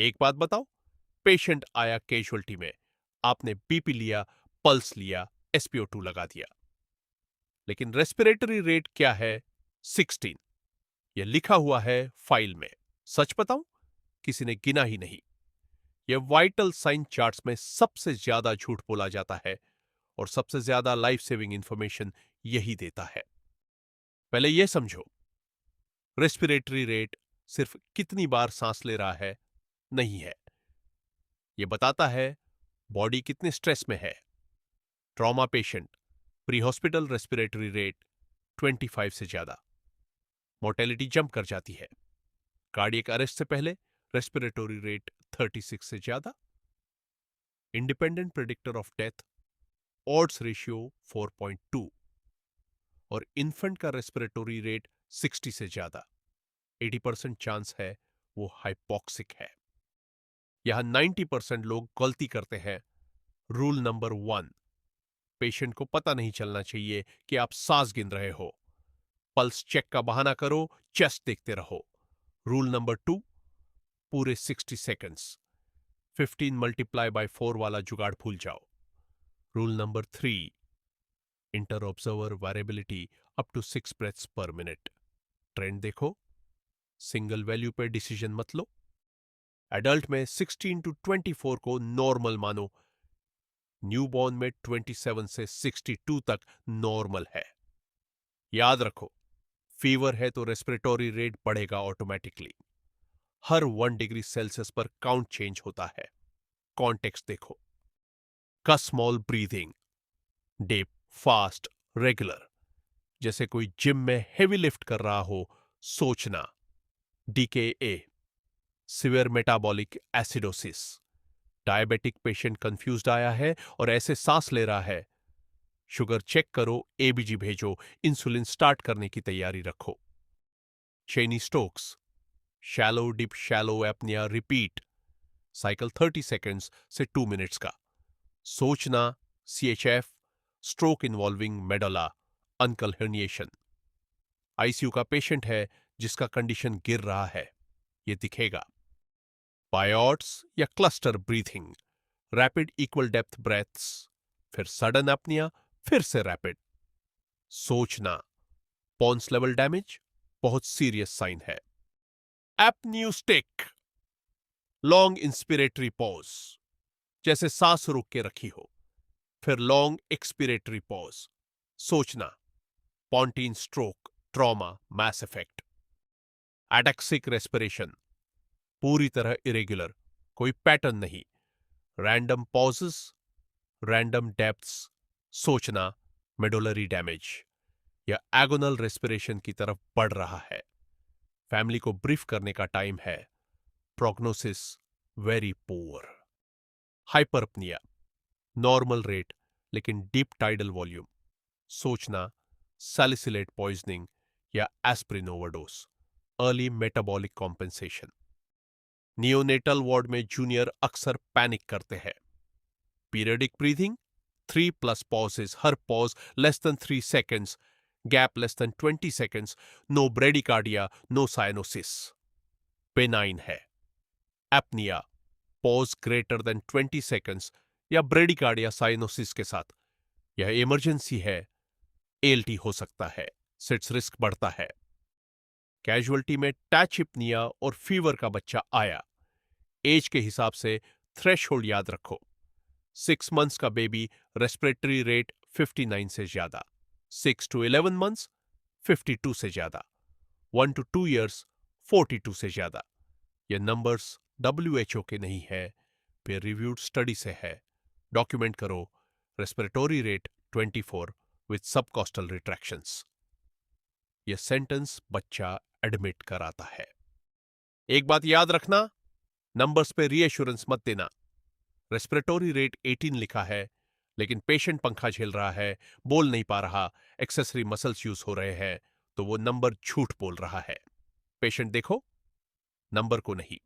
एक बात बताओ, पेशेंट आया कैजुअल्टी में, आपने बीपी लिया, पल्स लिया, एसपीओ2 लगा दिया, लेकिन रेस्पिरेटरी रेट क्या है? 16। यह लिखा हुआ है फाइल में। सच बताऊं, किसी ने गिना ही नहीं। यह वाइटल साइन चार्ट्स में सबसे ज्यादा झूठ बोला जाता है और सबसे ज्यादा लाइफ सेविंग इंफॉर्मेशन यही देता है। पहले यह समझो, रेस्पिरेटरी रेट सिर्फ कितनी बार सांस ले रहा है नहीं है। यह बताता है बॉडी कितने स्ट्रेस में है। Trauma patient, pre hospital respiratory rate 25 से ज्यादा, मोर्टेलिटी जंप कर जाती है। कार्डियक अरेस्ट से पहले रेस्पिरेटरी रेट 36 से ज्यादा। Independent predictor of death, odds ratio 4.2। और इन्फेंट का रेस्पिरेटरी रेट 60 से ज्यादा, 80% चांस है वो हाइपोक्सिक है। यहां 90% लोग गलती करते हैं। रूल नंबर 1, पेशेंट को पता नहीं चलना चाहिए कि आप सांस गिन रहे हो। पल्स चेक का बहाना करो, चेस्ट देखते रहो। रूल नंबर 2, पूरे 60 सेकंड्स 15 मल्टीप्लाई बाय 4 वाला जुगाड़ भूल जाओ। Rule number 3, inter observer variability up to 6 breaths पर मिनट। ट्रेंड देखो, सिंगल वैल्यू पे डिसीजन मत लो। एडल्ट में 16 टू 24 को नॉर्मल मानो, न्यूबॉर्न में 27 से 62 तक नॉर्मल है। याद रखो, फीवर है तो रेस्पिरेटरी रेट बढ़ेगा ऑटोमेटिकली। हर 1 डिग्री सेल्सियस पर काउंट चेंज होता है। कॉन्टेक्स्ट देखो, का small breathing, deep, fast, regular, जैसे कोई जिम में हेवी लिफ्ट कर रहा हो। सोचना, DKA, severe metabolic acidosis, diabetic patient confused आया है और ऐसे सांस ले रहा है। शुगर चेक करो, एबीजी भेजो, इंसुलिन स्टार्ट करने की तैयारी रखो। Cheyne Stokes, shallow deep shallow apnoea repeat, cycle 30 seconds से 2 मिनट्स का। सोचना, CHF, stroke involving medulla, uncal herniation. ICU का पेशेंट है जिसका कंडीशन गिर रहा है, यह दिखेगा। बायोट्स या cluster breathing, rapid equal depth breaths, फिर सडन अपनिया, फिर से रैपिड। सोचना, पॉन्स लेवल डैमेज, बहुत सीरियस साइन है। एपन्यूस्टिक, लॉन्ग इंस्पिरेटरी पॉज, जैसे सांस रोक के रखी हो, फिर लॉन्ग एक्सपिरेटरी पॉज। सोचना, pontine stroke, trauma, mass effect. Ataxic respiration, पूरी तरह इरेगुलर, कोई पैटर्न नहीं, रैंडम पॉजेस, रैंडम डेप्थ्स। सोचना, मेडुलरी डैमेज या एगोनल रेस्पिरेशन की तरफ बढ़ रहा है। फैमिली को ब्रीफ करने का टाइम है। Prognosis very poor. Hyperpnoea, normal rate लेकिन डीप टाइडल वॉल्यूम। सोचना, सैलिसिलेट पॉइजनिंग या aspirin overdose, early metabolic compensation. Neonatal ward में जूनियर अक्सर पैनिक करते हैं। पीरियडिक ब्रीथिंग, 3+ पॉजेस, हर pause less than 3 seconds, gap less than 20 seconds, no bradycardia, no cyanosis, benign है। Apnoea, pause greater than 20 seconds या bradycardia cyanosis के साथ, यह इमरजेंसी है, एएलटी हो सकता है, सिट्स रिस्क बढ़ता है। कैजुअल्टी में टैचिपनिया और फीवर का बच्चा आया। एज के हिसाब से थ्रेशहोल्ड याद रखो। 6 मंथ्स का बेबी, रेस्पिरेटरी रेट 59 से ज्यादा। 6 to 11 मंथ्स 52 से ज्यादा। 1 to 2 ईयर्स 42 से ज्यादा। ये नंबर्स WHO के नहीं है, पेयर रिव्यूड स्टडी से है। डॉक्यूमेंट करो, रेस्पिरेटरी रेट 24 विद सबकॉस्टल रिट्रैक्शंस। यह सेंटेंस बच्चा एडमिट कराता है। एक बात याद रखना, नंबर्स पे रीएश्योरेंस मत देना। रेस्पिरेटरी रेट 18 लिखा है, लेकिन पेशेंट पंखा झेल रहा है, बोल नहीं पा रहा, एक्सेसरी मसल्स यूज हो रहे हैं, तो वो नंबर झूठ बोल रहा है। पेशेंट देखो, नंबर को नहीं।